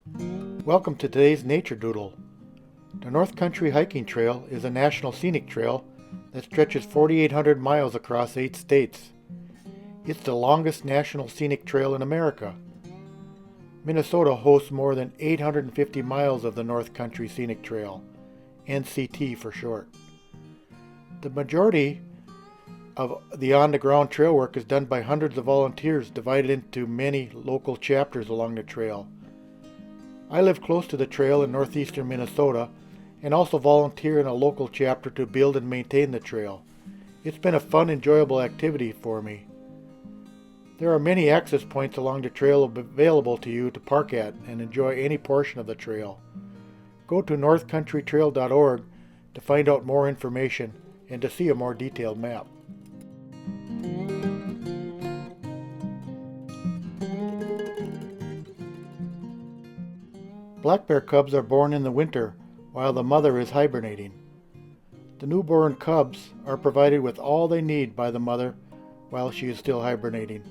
Welcome to today's Nature Doodle. The North Country Hiking Trail is a national scenic trail that stretches 4,800 miles across 8 states. It's the longest national scenic trail in America. Minnesota hosts more than 850 miles of the North Country Scenic Trail, NCT for short. The majority of the on-the-ground trail work is done by hundreds of volunteers divided into many local chapters along the trail. I live close to the trail in northeastern Minnesota and also volunteer in a local chapter to build and maintain the trail. It's been a fun, enjoyable activity for me. There are many access points along the trail available to you to park at and enjoy any portion of the trail. Go to northcountrytrail.org to find out more information and to see a more detailed map. Black bear cubs are born in the winter while the mother is hibernating. The newborn cubs are provided with all they need by the mother while she is still hibernating.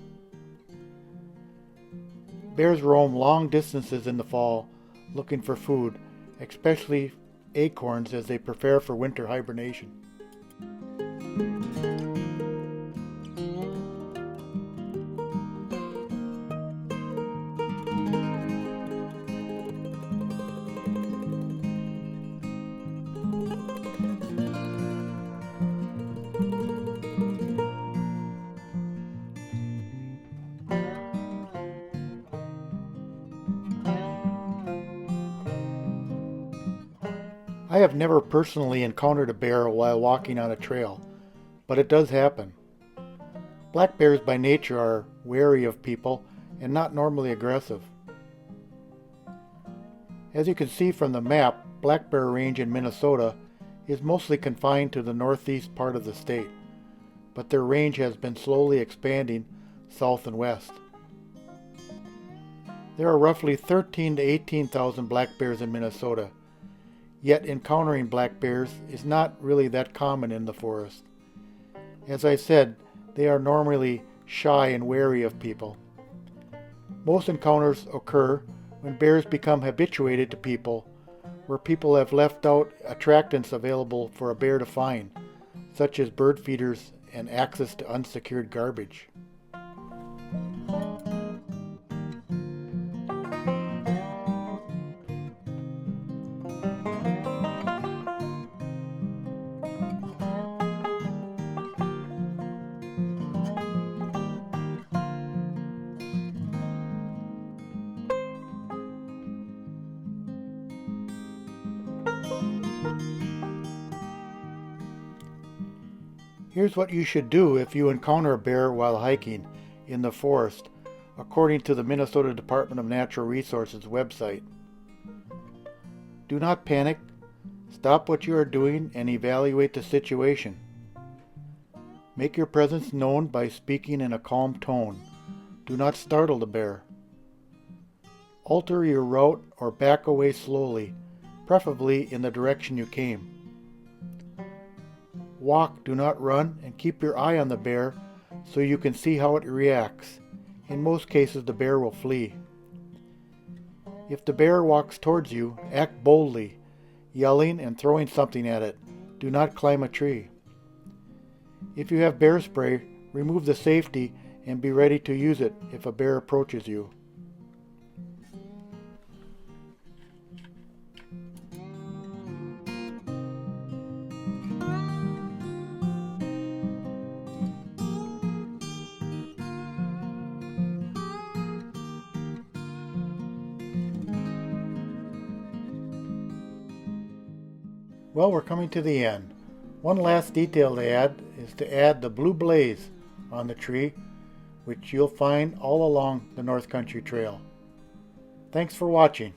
Bears roam long distances in the fall looking for food, especially acorns as they prepare for winter hibernation. I have never personally encountered a bear while walking on a trail, but it does happen. Black bears by nature are wary of people and not normally aggressive. As you can see from the map, black bear range in Minnesota is mostly confined to the northeast part of the state, but their range has been slowly expanding south and west. There are roughly 13,000 to 18,000 black bears in Minnesota. Yet encountering black bears is not really that common in the forest. As I said, they are normally shy and wary of people. Most encounters occur when bears become habituated to people, where people have left out attractants available for a bear to find, such as bird feeders and access to unsecured garbage. Here's what you should do if you encounter a bear while hiking in the forest, according to the Minnesota Department of Natural Resources website. Do not panic. Stop what you are doing and evaluate the situation. Make your presence known by speaking in a calm tone. Do not startle the bear. Alter your route or back away slowly, preferably in the direction you came. Walk, do not run, and keep your eye on the bear so you can see how it reacts. In most cases, the bear will flee. If the bear walks towards you, act boldly, yelling and throwing something at it. Do not climb a tree. If you have bear spray, remove the safety and be ready to use it if a bear approaches you. Well, we're coming to the end. One last detail to add is to add the blue blaze on the tree, which you'll find all along the North Country Trail. Thanks for watching.